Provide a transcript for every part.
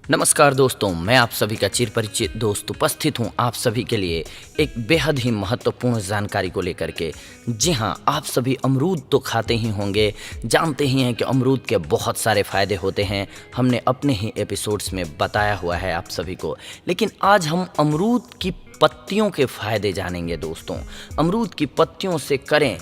नमस्कार दोस्तों, मैं आप सभी का चिर परिचित दोस्त उपस्थित हूं आप सभी के लिए एक बेहद ही महत्वपूर्ण जानकारी को लेकर के। जी हां, आप सभी अमरूद तो खाते ही होंगे, जानते ही हैं कि अमरूद के बहुत सारे फ़ायदे होते हैं। हमने अपने ही एपिसोड्स में बताया हुआ है आप सभी को। लेकिन आज हम अमरूद की पत्तियों के फ़ायदे जानेंगे दोस्तों। अमरूद की पत्तियों से करें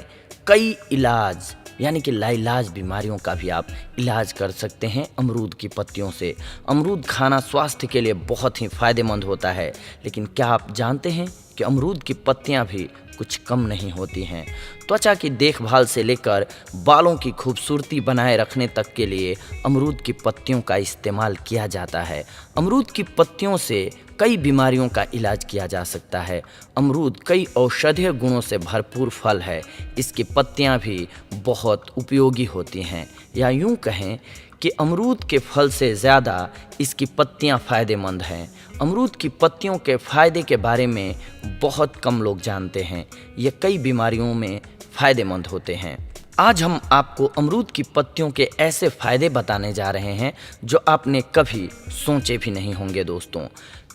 कई इलाज, यानी कि लाइलाज बीमारियों का भी आप इलाज कर सकते हैं अमरूद की पत्तियों से। अमरूद खाना स्वास्थ्य के लिए बहुत ही फ़ायदेमंद होता है। लेकिन क्या आप जानते हैं कि अमरूद की पत्तियां भी कुछ कम नहीं होती हैं। त्वचा की देखभाल से लेकर बालों की खूबसूरती बनाए रखने तक के लिए अमरूद की पत्तियों का इस्तेमाल किया जाता है। अमरूद की पत्तियों से कई बीमारियों का इलाज किया जा सकता है। अमरूद कई औषधीय गुणों से भरपूर फल है। इसकी पत्तियां भी बहुत उपयोगी होती हैं, या यूं कहें कि अमरूद के फल से ज़्यादा इसकी पत्तियां फ़ायदेमंद हैं। अमरूद की पत्तियों के फ़ायदे के बारे में बहुत कम लोग जानते हैं। ये कई बीमारियों में फ़ायदेमंद होते हैं। आज हम आपको अमरूद की पत्तियों के ऐसे फ़ायदे बताने जा रहे हैं जो आपने कभी सोचे भी नहीं होंगे दोस्तों।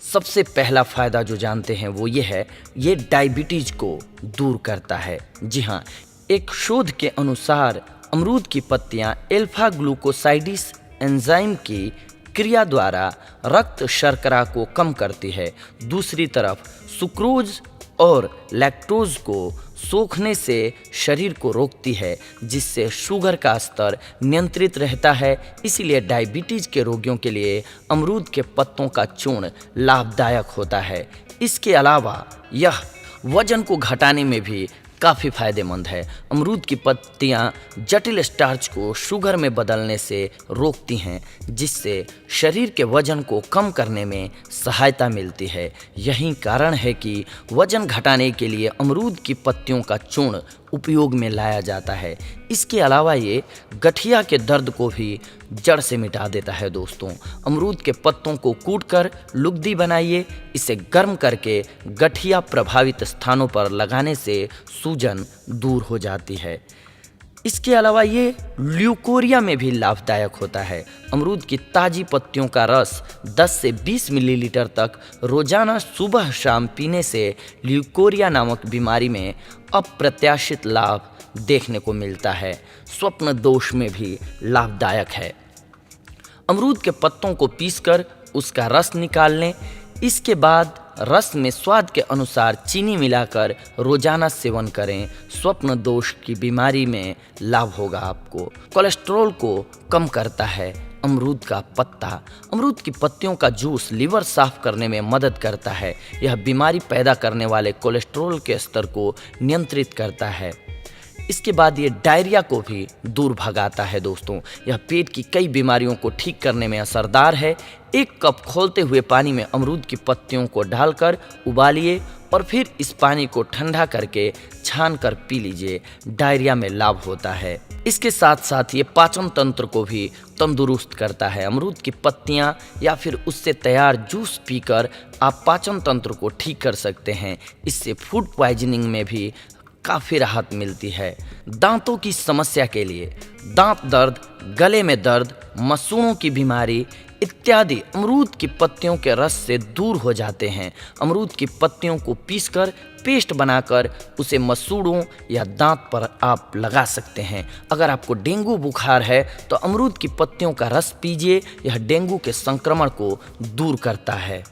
सबसे पहला फ़ायदा जो जानते हैं वो ये है, ये डायबिटीज़ को दूर करता है। जी हाँ, एक शोध के अनुसार अमरूद की पत्तियां अल्फा ग्लूकोसाइडिस एंजाइम की क्रिया द्वारा रक्त शर्करा को कम करती है। दूसरी तरफ सुक्रोज और लैक्टोज को सोखने से शरीर को रोकती है, जिससे शुगर का स्तर नियंत्रित रहता है। इसीलिए डायबिटीज़ के रोगियों के लिए अमरूद के पत्तों का चूर्ण लाभदायक होता है। इसके अलावा यह वजन को घटाने में भी काफ़ी फ़ायदेमंद है। अमरूद की पत्तियां जटिल स्टार्च को शुगर में बदलने से रोकती हैं, जिससे शरीर के वजन को कम करने में सहायता मिलती है। यही कारण है कि वजन घटाने के लिए अमरूद की पत्तियों का चूर्ण उपयोग में लाया जाता है। इसके अलावा ये गठिया के दर्द को भी जड़ से मिटा देता है दोस्तों। अमरूद के पत्तों को कूटकर लुगदी बनाइए। इसे गर्म करके गठिया प्रभावित स्थानों पर लगाने से सूजन दूर हो जाती है। इसके अलावा ये ल्यूकोरिया में भी लाभदायक होता है। अमरूद की ताज़ी पत्तियों का रस 10 से 20 मिलीलीटर तक रोजाना सुबह शाम पीने से ल्यूकोरिया नामक बीमारी में अप्रत्याशित लाभ देखने को मिलता है। स्वप्न दोष में भी लाभदायक है। अमरूद के पत्तों को पीसकर उसका रस निकाल लें। इसके बाद रस में स्वाद के अनुसार चीनी मिलाकर रोजाना सेवन करें। स्वप्न दोष की बीमारी में लाभ होगा आपको। कोलेस्ट्रॉल को कम करता है अमरूद का पत्ता। अमरूद की पत्तियों का जूस लीवर साफ करने में मदद करता है। यह बीमारी पैदा करने वाले कोलेस्ट्रॉल के स्तर को नियंत्रित करता है। इसके बाद ये डायरिया को भी दूर भगाता है दोस्तों। यह पेट की कई बीमारियों को ठीक करने में असरदार है। 1 कप खौलते हुए पानी में अमरूद की पत्तियों को डालकर उबालिए और फिर इस पानी को ठंडा करके छान कर पी लीजिए। डायरिया में लाभ होता है। इसके साथ साथ ये पाचन तंत्र को भी तंदुरुस्त करता है। अमरूद की पत्तियां या फिर उससे तैयार जूस पीकर आप पाचन तंत्र को ठीक कर सकते हैं। इससे फूड पॉइजनिंग में भी काफ़ी राहत मिलती है। दांतों की समस्या के लिए दांत दर्द, गले में दर्द, मसूड़ों की बीमारी इत्यादि अमरूद की पत्तियों के रस से दूर हो जाते हैं। अमरूद की पत्तियों को पीसकर पेस्ट बनाकर उसे मसूड़ों या दांत पर आप लगा सकते हैं। अगर आपको डेंगू बुखार है तो अमरूद की पत्तियों का रस पीजिए। यह डेंगू के संक्रमण को दूर करता है।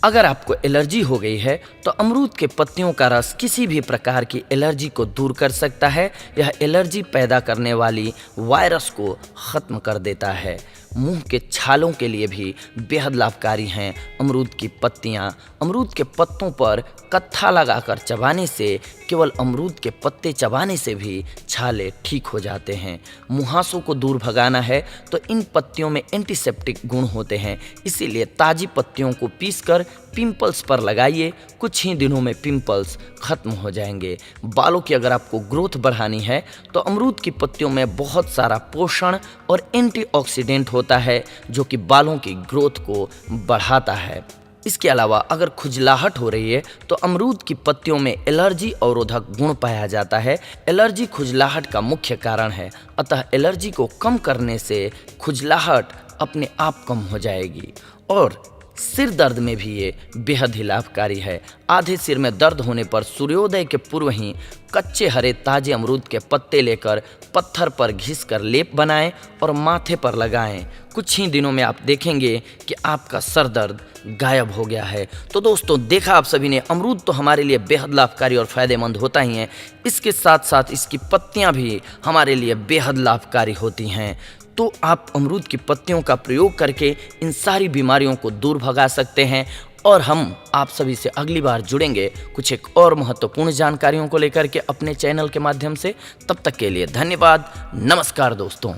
अगर आपको एलर्जी हो गई है तो अमरूद के पत्तियों का रस किसी भी प्रकार की एलर्जी को दूर कर सकता है। यह एलर्जी पैदा करने वाली वायरस को ख़त्म कर देता है। मुंह के छालों के लिए भी बेहद लाभकारी हैं अमरूद की पत्तियां। अमरूद के पत्तों पर कत्था लगाकर चबाने से, केवल अमरूद के पत्ते चबाने से भी छाले ठीक हो जाते हैं। मुहासों को दूर भगाना है तो इन पत्तियों में एंटीसेप्टिक गुण होते हैं। इसीलिए ताज़ी पत्तियों को पीसकर पिंपल्स पर लगाइए। कुछ ही दिनों में पिंपल्स खत्म हो जाएंगे। बालों की अगर आपको ग्रोथ बढ़ानी है तो अमरूद की पत्तियों में बहुत सारा पोषण और एंटीऑक्सीडेंट होता है, जो कि बालों की ग्रोथ को बढ़ाता है। इसके अलावा अगर खुजलाहट हो रही है तो अमरूद की पत्तियों में एलर्जी अवरोधक गुण पाया जाता है। एलर्जी खुजलाहट का मुख्य कारण है, अतः एलर्जी को कम करने से खुजलाहट अपने आप कम हो जाएगी। और सिर दर्द में भी ये बेहद ही लाभकारी है। आधे सिर में दर्द होने पर सूर्योदय के पूर्व ही कच्चे हरे ताजे अमरूद के पत्ते लेकर पत्थर पर घिसकर लेप बनाएं और माथे पर लगाएं। कुछ ही दिनों में आप देखेंगे कि आपका सर दर्द गायब हो गया है। तो दोस्तों, देखा आप सभी ने, अमरूद तो हमारे लिए बेहद लाभकारी और फ़ायदेमंद होता ही है, इसके साथ साथ इसकी पत्तियां भी हमारे लिए बेहद लाभकारी होती हैं। तो आप अमरूद की पत्तियों का प्रयोग करके इन सारी बीमारियों को दूर भगा सकते हैं। और हम आप सभी से अगली बार जुड़ेंगे कुछ एक और महत्वपूर्ण जानकारियों को लेकर के अपने चैनल के माध्यम से। तब तक के लिए धन्यवाद। नमस्कार दोस्तों।